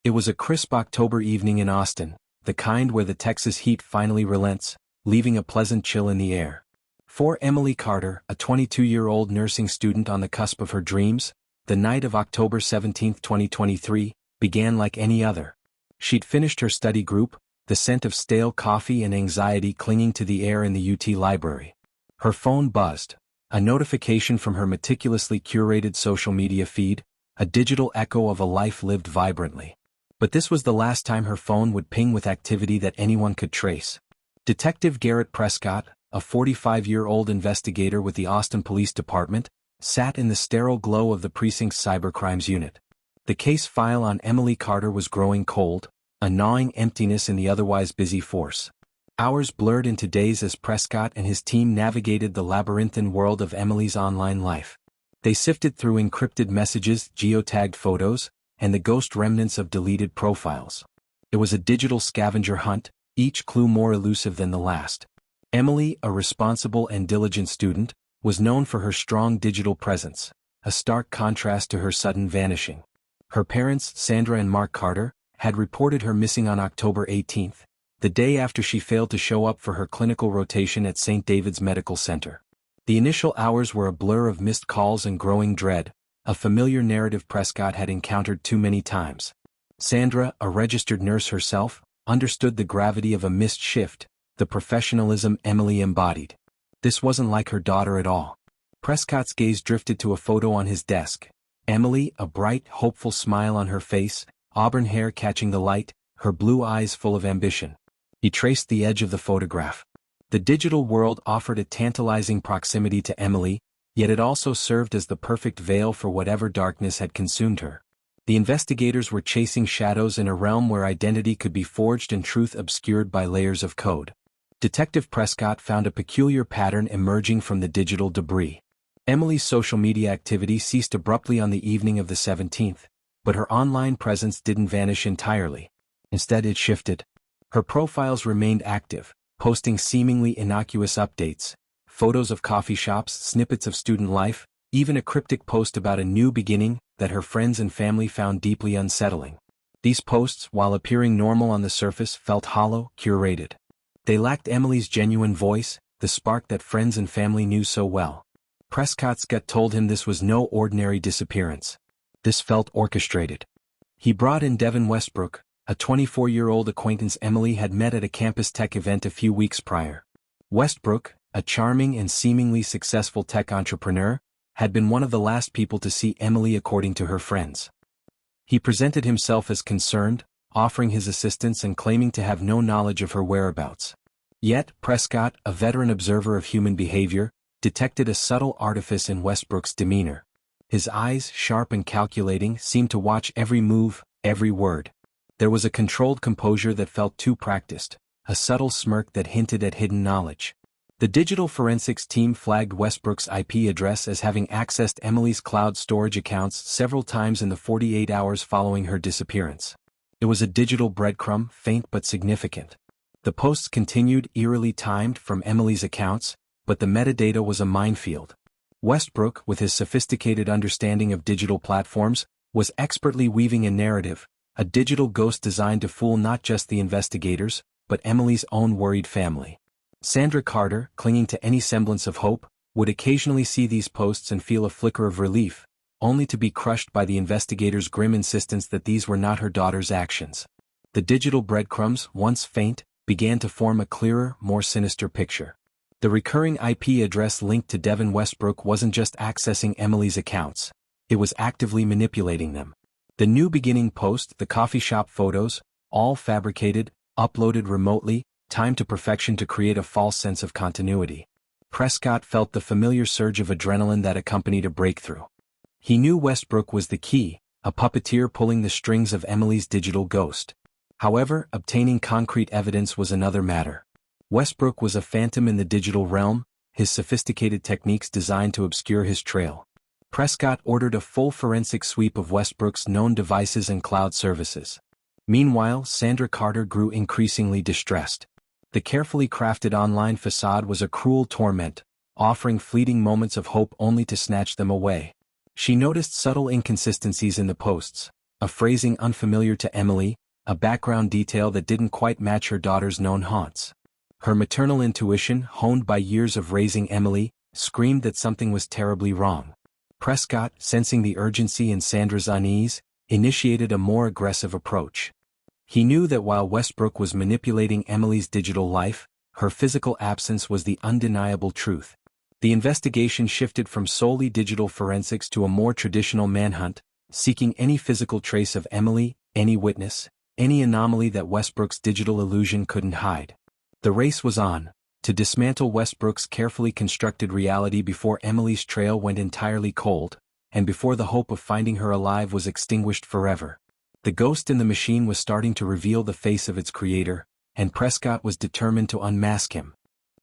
It was a crisp October evening in Austin, the kind where the Texas heat finally relents, leaving a pleasant chill in the air. For Emily Carter, a 22-year-old nursing student on the cusp of her dreams, the night of October 17, 2023, began like any other. She'd finished her study group, the scent of stale coffee and anxiety clinging to the air in the UT library. Her phone buzzed, a notification from her meticulously curated social media feed, a digital echo of a life lived vibrantly. But this was the last time her phone would ping with activity that anyone could trace. Detective Garrett Prescott, a 45-year-old investigator with the Austin Police Department, sat in the sterile glow of the precinct's cybercrimes unit. The case file on Emily Carter was growing cold, a gnawing emptiness in the otherwise busy force. Hours blurred into days as Prescott and his team navigated the labyrinthine world of Emily's online life. They sifted through encrypted messages, geotagged photos, and the ghost remnants of deleted profiles. It was a digital scavenger hunt, each clue more elusive than the last. Emily, a responsible and diligent student, was known for her strong digital presence, a stark contrast to her sudden vanishing. Her parents, Sandra and Mark Carter, had reported her missing on October 18, the day after she failed to show up for her clinical rotation at St. David's Medical Center. The initial hours were a blur of missed calls and growing dread, a familiar narrative Prescott had encountered too many times. Sandra, a registered nurse herself, understood the gravity of a missed shift, the professionalism Emily embodied. This wasn't like her daughter at all. Prescott's gaze drifted to a photo on his desk. Emily, a bright, hopeful smile on her face, auburn hair catching the light, her blue eyes full of ambition. He traced the edge of the photograph. The digital world offered a tantalizing proximity to Emily, yet it also served as the perfect veil for whatever darkness had consumed her. The investigators were chasing shadows in a realm where identity could be forged and truth obscured by layers of code. Detective Prescott found a peculiar pattern emerging from the digital debris. Emily's social media activity ceased abruptly on the evening of the 17th, but her online presence didn't vanish entirely. Instead, it shifted. Her profiles remained active, posting seemingly innocuous updates, photos of coffee shops, snippets of student life, even a cryptic post about a new beginning that her friends and family found deeply unsettling. These posts, while appearing normal on the surface, felt hollow, curated. They lacked Emily's genuine voice, the spark that friends and family knew so well. Prescott's gut told him this was no ordinary disappearance. This felt orchestrated. He brought in Devin Westbrook, a 24-year-old acquaintance Emily had met at a campus tech event a few weeks prior. Westbrook, a charming and seemingly successful tech entrepreneur, had been one of the last people to see Emily according to her friends. He presented himself as concerned, offering his assistance and claiming to have no knowledge of her whereabouts. Yet, Prescott, a veteran observer of human behavior, detected a subtle artifice in Westbrook's demeanor. His eyes, sharp and calculating, seemed to watch every move, every word. There was a controlled composure that felt too practiced, a subtle smirk that hinted at hidden knowledge. The digital forensics team flagged Westbrook's IP address as having accessed Emily's cloud storage accounts several times in the 48 hours following her disappearance. It was a digital breadcrumb, faint but significant. The posts continued, eerily timed, from Emily's accounts, but the metadata was a minefield. Westbrook, with his sophisticated understanding of digital platforms, was expertly weaving a narrative, a digital ghost designed to fool not just the investigators, but Emily's own worried family. Sandra Carter, clinging to any semblance of hope, would occasionally see these posts and feel a flicker of relief, only to be crushed by the investigators' grim insistence that these were not her daughter's actions. The digital breadcrumbs, once faint, began to form a clearer, more sinister picture. The recurring IP address linked to Devin Westbrook wasn't just accessing Emily's accounts, it was actively manipulating them. The new beginning post, the coffee shop photos, all fabricated, uploaded remotely, timed to perfection to create a false sense of continuity. Prescott felt the familiar surge of adrenaline that accompanied a breakthrough. He knew Westbrook was the key, a puppeteer pulling the strings of Emily's digital ghost. However, obtaining concrete evidence was another matter. Westbrook was a phantom in the digital realm, his sophisticated techniques designed to obscure his trail. Prescott ordered a full forensic sweep of Westbrook's known devices and cloud services. Meanwhile, Sandra Carter grew increasingly distressed. The carefully crafted online facade was a cruel torment, offering fleeting moments of hope only to snatch them away. She noticed subtle inconsistencies in the posts, a phrasing unfamiliar to Emily, a background detail that didn't quite match her daughter's known haunts. Her maternal intuition, honed by years of raising Emily, screamed that something was terribly wrong. Prescott, sensing the urgency in Sandra's unease, initiated a more aggressive approach. He knew that while Westbrook was manipulating Emily's digital life, her physical absence was the undeniable truth. The investigation shifted from solely digital forensics to a more traditional manhunt, seeking any physical trace of Emily, any witness, any anomaly that Westbrook's digital illusion couldn't hide. The race was on, to dismantle Westbrook's carefully constructed reality before Emily's trail went entirely cold, and before the hope of finding her alive was extinguished forever. The ghost in the machine was starting to reveal the face of its creator, and Prescott was determined to unmask him.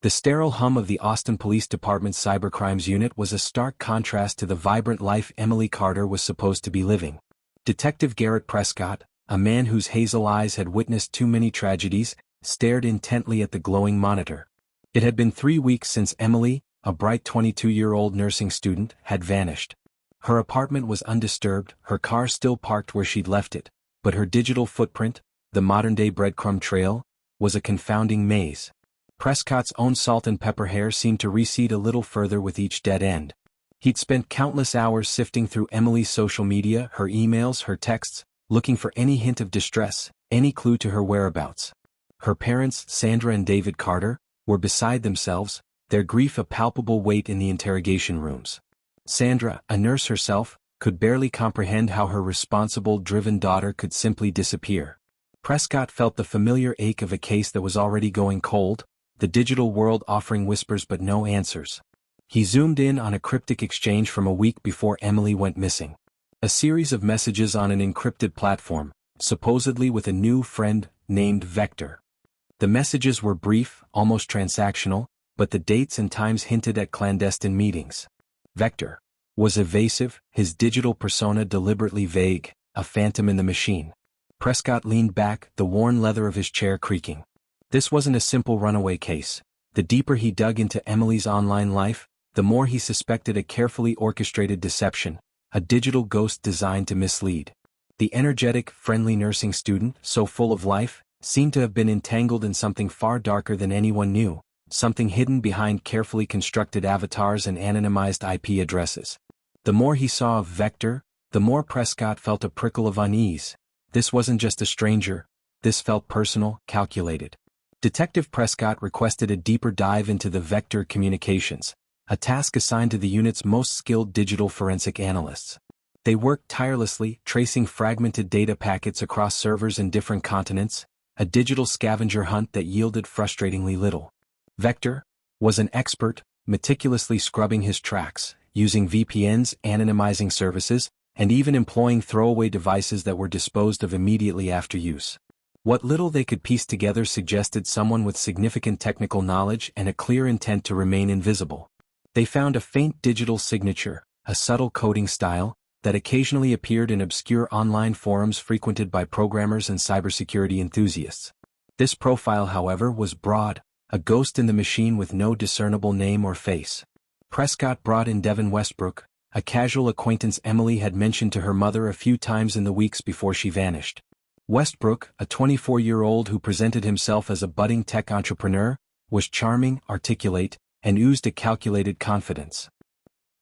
The sterile hum of the Austin Police Department's cybercrimes unit was a stark contrast to the vibrant life Emily Carter was supposed to be living. Detective Garrett Prescott, a man whose hazel eyes had witnessed too many tragedies, stared intently at the glowing monitor. It had been 3 weeks since Emily, a bright 22-year-old nursing student, had vanished. Her apartment was undisturbed, her car still parked where she'd left it, but her digital footprint, the modern-day breadcrumb trail, was a confounding maze. Prescott's own salt and pepper hair seemed to recede a little further with each dead end. He'd spent countless hours sifting through Emily's social media, her emails, her texts, looking for any hint of distress, any clue to her whereabouts. Her parents, Sandra and David Carter, were beside themselves, their grief a palpable weight in the interrogation rooms. Sandra, a nurse herself, could barely comprehend how her responsible, driven daughter could simply disappear. Prescott felt the familiar ache of a case that was already going cold, the digital world offering whispers but no answers. He zoomed in on a cryptic exchange from a week before Emily went missing. A series of messages on an encrypted platform, supposedly with a new friend named Vector. The messages were brief, almost transactional, but the dates and times hinted at clandestine meetings. Vector was evasive, his digital persona deliberately vague, a phantom in the machine. Prescott leaned back, the worn leather of his chair creaking. This wasn't a simple runaway case. The deeper he dug into Emily's online life, the more he suspected a carefully orchestrated deception, a digital ghost designed to mislead. The energetic, friendly nursing student, so full of life, seemed to have been entangled in something far darker than anyone knew, something hidden behind carefully constructed avatars and anonymized IP addresses. The more he saw of Vector, the more Prescott felt a prickle of unease. This wasn't just a stranger, this felt personal, calculated. Detective Prescott requested a deeper dive into the Vector communications, a task assigned to the unit's most skilled digital forensic analysts. They worked tirelessly, tracing fragmented data packets across servers in different continents, a digital scavenger hunt that yielded frustratingly little. Vector was an expert, meticulously scrubbing his tracks, using VPNs, anonymizing services, and even employing throwaway devices that were disposed of immediately after use. What little they could piece together suggested someone with significant technical knowledge and a clear intent to remain invisible. They found a faint digital signature, a subtle coding style, that occasionally appeared in obscure online forums frequented by programmers and cybersecurity enthusiasts. This profile, however, was broad, a ghost in the machine with no discernible name or face. Prescott brought in Devin Westbrook, a casual acquaintance Emily had mentioned to her mother a few times in the weeks before she vanished. Westbrook, a 24-year-old who presented himself as a budding tech entrepreneur, was charming, articulate, and oozed a calculated confidence.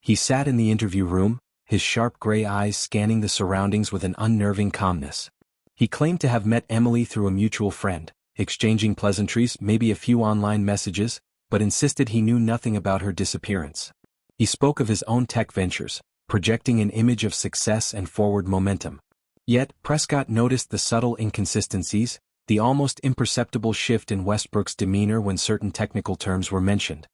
He sat in the interview room, his sharp gray eyes scanning the surroundings with an unnerving calmness. He claimed to have met Emily through a mutual friend, exchanging pleasantries, maybe a few online messages, but insisted he knew nothing about her disappearance. He spoke of his own tech ventures, projecting an image of success and forward momentum. Yet, Prescott noticed the subtle inconsistencies, the almost imperceptible shift in Westbrook's demeanor when certain technical terms were mentioned.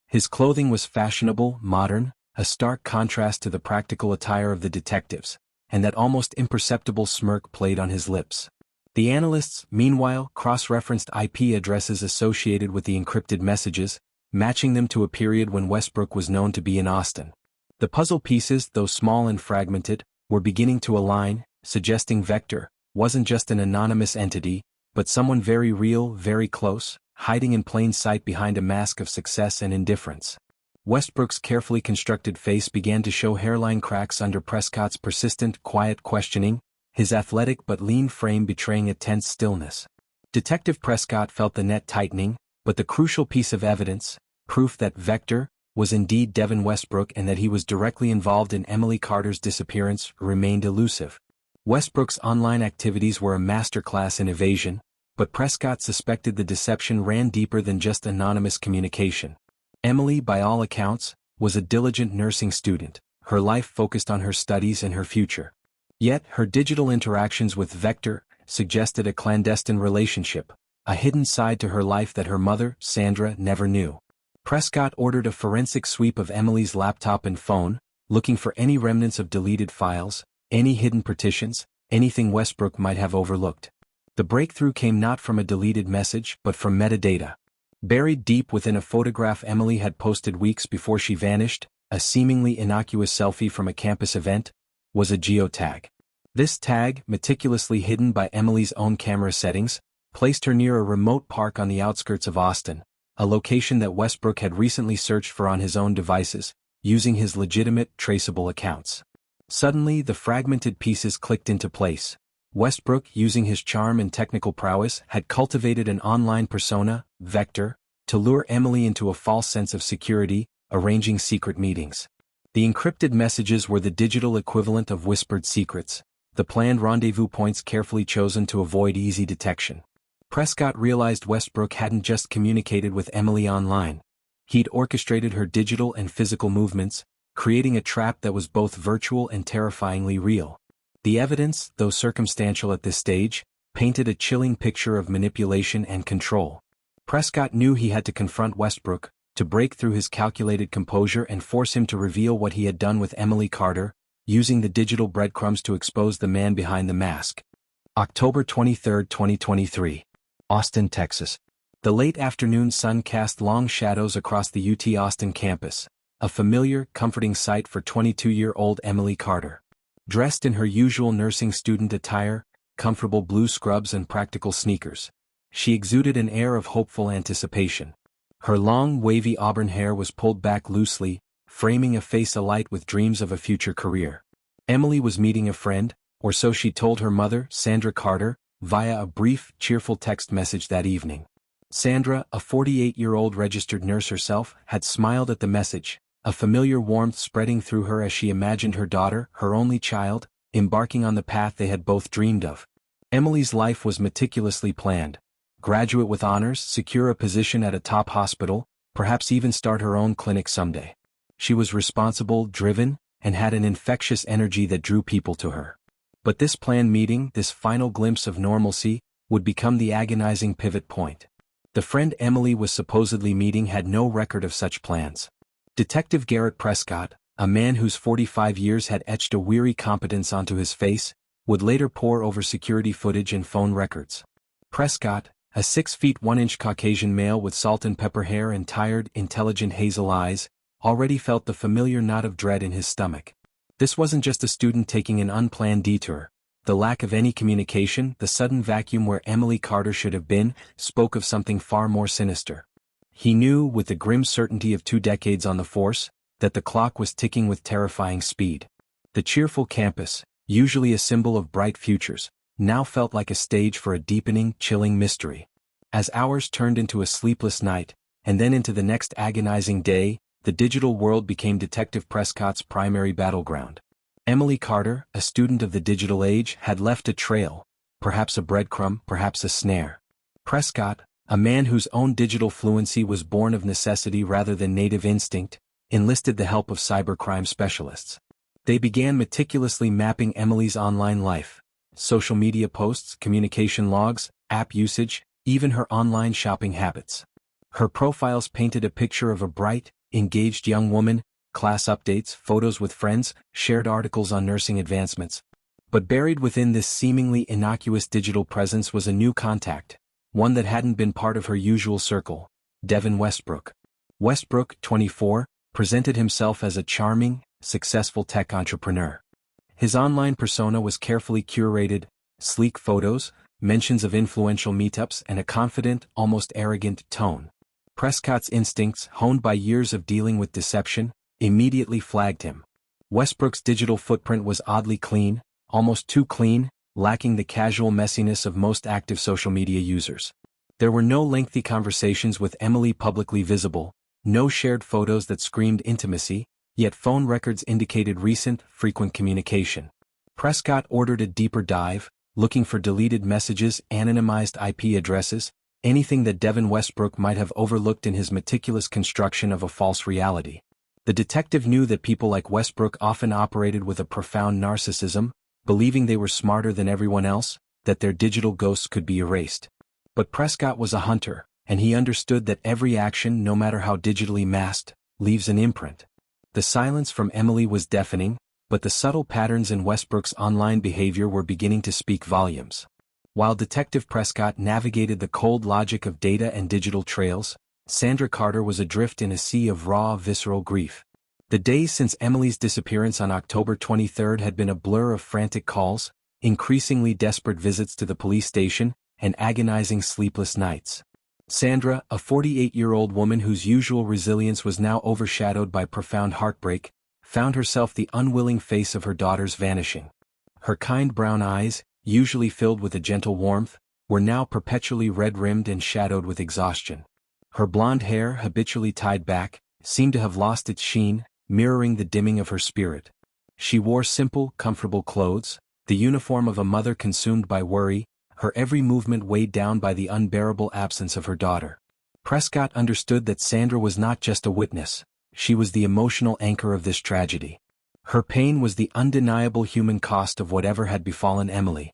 His clothing was fashionable, modern, a stark contrast to the practical attire of the detectives, and that almost imperceptible smirk played on his lips. The analysts, meanwhile, cross-referenced IP addresses associated with the encrypted messages, matching them to a period when Westbrook was known to be in Austin. The puzzle pieces, though small and fragmented, were beginning to align, suggesting Vector wasn't just an anonymous entity, but someone very real, very close, hiding in plain sight behind a mask of success and indifference. Westbrook's carefully constructed face began to show hairline cracks under Prescott's persistent, quiet questioning, his athletic but lean frame betraying a tense stillness. Detective Prescott felt the net tightening, but the crucial piece of evidence, proof that Vector was indeed Devin Westbrook and that he was directly involved in Emily Carter's disappearance, remained elusive. Westbrook's online activities were a masterclass in evasion, but Prescott suspected the deception ran deeper than just anonymous communication. Emily, by all accounts, was a diligent nursing student, her life focused on her studies and her future. Yet, her digital interactions with Vector suggested a clandestine relationship, a hidden side to her life that her mother, Sandra, never knew. Prescott ordered a forensic sweep of Emily's laptop and phone, looking for any remnants of deleted files, any hidden partitions, anything Westbrook might have overlooked. The breakthrough came not from a deleted message but from metadata. Buried deep within a photograph Emily had posted weeks before she vanished, a seemingly innocuous selfie from a campus event, was a geotag. This tag, meticulously hidden by Emily's own camera settings, placed her near a remote park on the outskirts of Austin, a location that Westbrook had recently searched for on his own devices, using his legitimate, traceable accounts. Suddenly, the fragmented pieces clicked into place. Westbrook, using his charm and technical prowess, had cultivated an online persona, Vector, to lure Emily into a false sense of security, arranging secret meetings. The encrypted messages were the digital equivalent of whispered secrets, the planned rendezvous points carefully chosen to avoid easy detection. Prescott realized Westbrook hadn't just communicated with Emily online. He'd orchestrated her digital and physical movements, creating a trap that was both virtual and terrifyingly real. The evidence, though circumstantial at this stage, painted a chilling picture of manipulation and control. Prescott knew he had to confront Westbrook, to break through his calculated composure and force him to reveal what he had done with Emily Carter, using the digital breadcrumbs to expose the man behind the mask. October 23, 2023. Austin, Texas. The late afternoon sun cast long shadows across the UT Austin campus, a familiar, comforting sight for 22-year-old Emily Carter. Dressed in her usual nursing student attire, comfortable blue scrubs and practical sneakers, she exuded an air of hopeful anticipation. Her long, wavy auburn hair was pulled back loosely, framing a face alight with dreams of a future career. Emily was meeting a friend, or so she told her mother, Sandra Carter, via a brief, cheerful text message that evening. Sandra, a 48-year-old registered nurse herself, had smiled at the message, a familiar warmth spreading through her as she imagined her daughter, her only child, embarking on the path they had both dreamed of. Emily's life was meticulously planned. Graduate with honors, secure a position at a top hospital, perhaps even start her own clinic someday. She was responsible, driven, and had an infectious energy that drew people to her. But this planned meeting, this final glimpse of normalcy, would become the agonizing pivot point. The friend Emily was supposedly meeting had no record of such plans. Detective Garrett Prescott, a man whose 45 years had etched a weary competence onto his face, would later pore over security footage and phone records. Prescott, a 6 feet 1 inch Caucasian male with salt and pepper hair and tired, intelligent hazel eyes, already felt the familiar knot of dread in his stomach. This wasn't just a student taking an unplanned detour. The lack of any communication, the sudden vacuum where Emily Carter should have been, spoke of something far more sinister. He knew, with the grim certainty of 2 decades on the force, that the clock was ticking with terrifying speed. The cheerful campus, usually a symbol of bright futures, now felt like a stage for a deepening, chilling mystery. As hours turned into a sleepless night, and then into the next agonizing day, the digital world became Detective Prescott's primary battleground. Emily Carter, a student of the digital age, had left a trail, perhaps a breadcrumb, perhaps a snare. Prescott, a man whose own digital fluency was born of necessity rather than native instinct, enlisted the help of cybercrime specialists. They began meticulously mapping Emily's online life, social media posts, communication logs, app usage, even her online shopping habits. Her profiles painted a picture of a bright, engaged young woman, class updates, photos with friends, shared articles on nursing advancements. But buried within this seemingly innocuous digital presence was a new contact, one that hadn't been part of her usual circle, Devin Westbrook. Westbrook, 24, presented himself as a charming, successful tech entrepreneur. His online persona was carefully curated, sleek photos, mentions of influential meetups, and a confident, almost arrogant tone. Prescott's instincts, honed by years of dealing with deception, immediately flagged him. Westbrook's digital footprint was oddly clean, almost too clean, lacking the casual messiness of most active social media users. There were no lengthy conversations with Emily publicly visible, no shared photos that screamed intimacy, yet phone records indicated recent, frequent communication. Prescott ordered a deeper dive, looking for deleted messages, anonymized IP addresses, anything that Devin Westbrook might have overlooked in his meticulous construction of a false reality. The detective knew that people like Westbrook often operated with a profound narcissism, believing they were smarter than everyone else, that their digital ghosts could be erased. But Prescott was a hunter, and he understood that every action, no matter how digitally masked, leaves an imprint. The silence from Emily was deafening, but the subtle patterns in Westbrook's online behavior were beginning to speak volumes. While Detective Prescott navigated the cold logic of data and digital trails, Sandra Carter was adrift in a sea of raw, visceral grief. The days since Emily's disappearance on October 23 had been a blur of frantic calls, increasingly desperate visits to the police station, and agonizing sleepless nights. Sandra, a 48-year-old woman whose usual resilience was now overshadowed by profound heartbreak, found herself the unwilling face of her daughter's vanishing. Her kind brown eyes, usually filled with a gentle warmth, were now perpetually red-rimmed and shadowed with exhaustion. Her blonde hair, habitually tied back, seemed to have lost its sheen, mirroring the dimming of her spirit. She wore simple, comfortable clothes, the uniform of a mother consumed by worry, her every movement weighed down by the unbearable absence of her daughter. Prescott understood that Sandra was not just a witness, she was the emotional anchor of this tragedy. Her pain was the undeniable human cost of whatever had befallen Emily.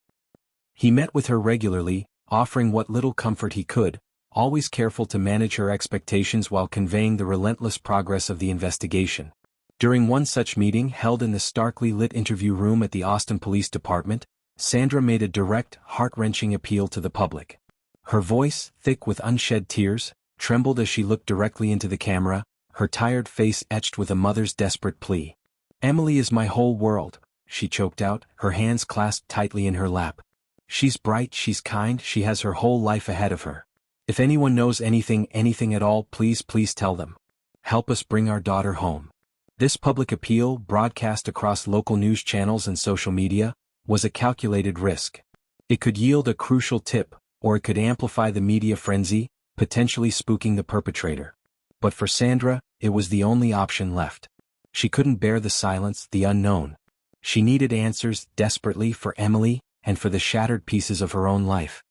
He met with her regularly, offering what little comfort he could, always careful to manage her expectations while conveying the relentless progress of the investigation. During one such meeting held in the starkly lit interview room at the Austin Police Department, Sandra made a direct, heart-wrenching appeal to the public. Her voice, thick with unshed tears, trembled as she looked directly into the camera, her tired face etched with a mother's desperate plea. "Emily is my whole world," she choked out, her hands clasped tightly in her lap. "She's bright, she's kind, she has her whole life ahead of her. If anyone knows anything at all, please tell them. Help us bring our daughter home." This public appeal, broadcast across local news channels and social media, was a calculated risk. It could yield a crucial tip, or it could amplify the media frenzy, potentially spooking the perpetrator. But for Sandra, it was the only option left. She couldn't bear the silence, the unknown. She needed answers, desperately, for Emily, and for the shattered pieces of her own life.